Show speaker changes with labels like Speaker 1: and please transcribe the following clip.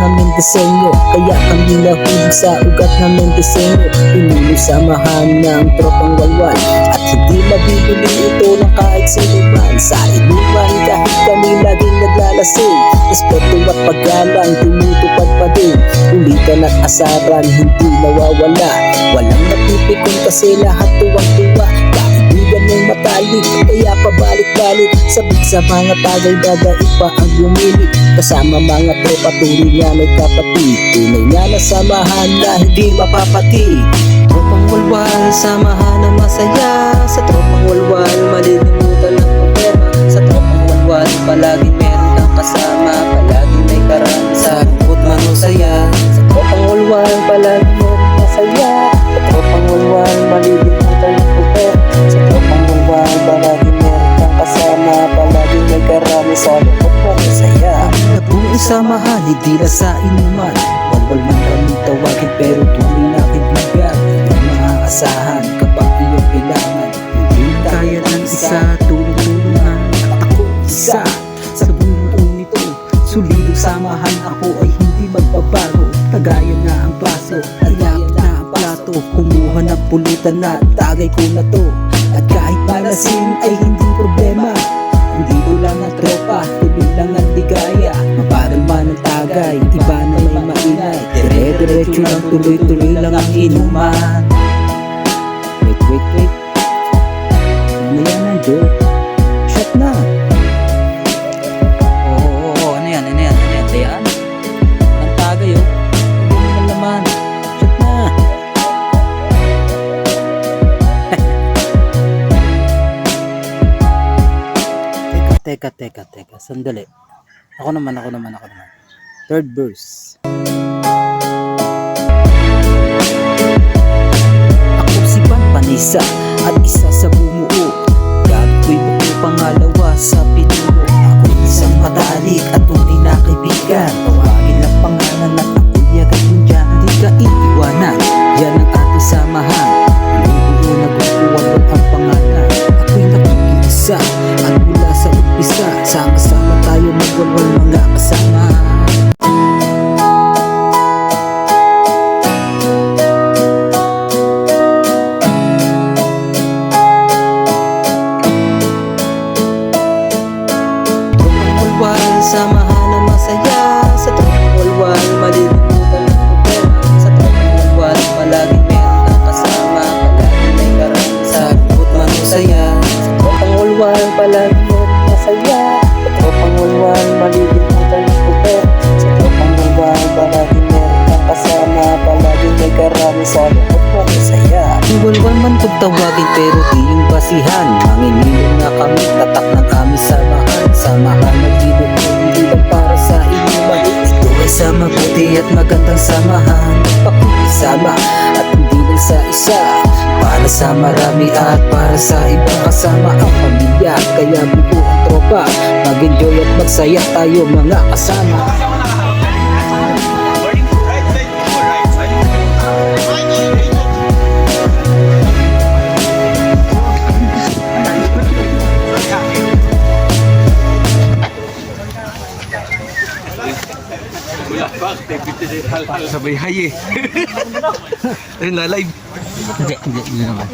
Speaker 1: naming disenyo, kaya kami nahulog sa ugat naming disenyo. Pinuno samahan ng tropang walwal, at hindi mabibili ito ng kahit sino man. Sa inuman kahit kami laging naglalasing, respeto at paggalang tinutupad pa din. Ulitan at asaran hindi nawawala, walang napipikon kasi lahat tuwang-tuwa. Kaibigan ng matalik, kaya pabalik-balik, sabik sa mga tagay dadaig pa ang lumili. Kasama mga tropa tunay nga may kapatid, tunay nga na samahan na hindi mapapati. Tropang walwal, samahan na masaya. Sa tropang walwal, malilimutan ang problema. Sa tropang walwal, palaging meron kang kasama, palaging may karami sa lungkot man o saya. Sa tropang walwal, palaging meron masaya. Sa tropang walwal, malilimutan ang problema. Sa tropang walwal, palaging meron kang kasama, palaging may karami sa lungkot man o saya. Nabuong samahan, hindi na sa inuman. Walwal man kaming tawagin pero tunay na kaibigan. Hindi maaasahan kapag iyong kailangan. Hindi kaya ng isa, tulong-tulungan. At ako isa sa buong nito. Solidong samahan ako ay hindi magbabago. Kagaya na ang baso, ayap na ang plato. Kumuha ng pulutan na tagay ko na to. At kahit malasin ay hindi problema. Dito lang ang tropa, tuloy lang ang ligaya. Mabagal man ang tagay, iba na may maingay. Dire-diretso lang, tuloy-tuloy lang ang inuman. Wait mamaya na, Joe. Shut na. Ano yan? Ayan. Ang tagay, oh. Hindi naman naman. Shut na. Teka, sandali. Ako naman. Third verse. Ako si Panisa at isa sa bumuo. Gagawin mo ko pangalawa sa pinuno. Ako isang matalik at tunay na kaibigan. Tawagin ang pangalan at ako'y agad mo dyan. Hindi ka iiwanan, yan ang ating samahan. Bumuo na guguwan ang pangalan. Ako'y nakikisa at mula sa umpisa, sama-sama tayo magwalwal mga kasama. Tropang walwal, samahan na masaya. Sa tropang walwal, malilimutan ang problema. Sa tropang walwal, palaging meron kang kasama, palaging may karami sa lungkot man o saya. Sa tropang walwal, palaging meron masaya. Sa tropang walwal, malilimutan ang problema. Sa tropang walwal, palaging meron kang kasama, palaging may karami sa lungkot man o saya. Walwal man pagtawagin pero di yung basihan. Manginilong na kami, tatak ng aming samahan. Samahan na binuo, hindi lang para sa inuman. Ito ay sa mabuti at magandang samahan. Pakikisama at hindi lang sa isa, para sa marami at para sa ibang kasama ang pamilya. Kaya buo ang tropa, mag-enjoy at magsaya tayo mga kasama.
Speaker 2: Sabay hay eh. Ayun na live.
Speaker 1: Hindi naman.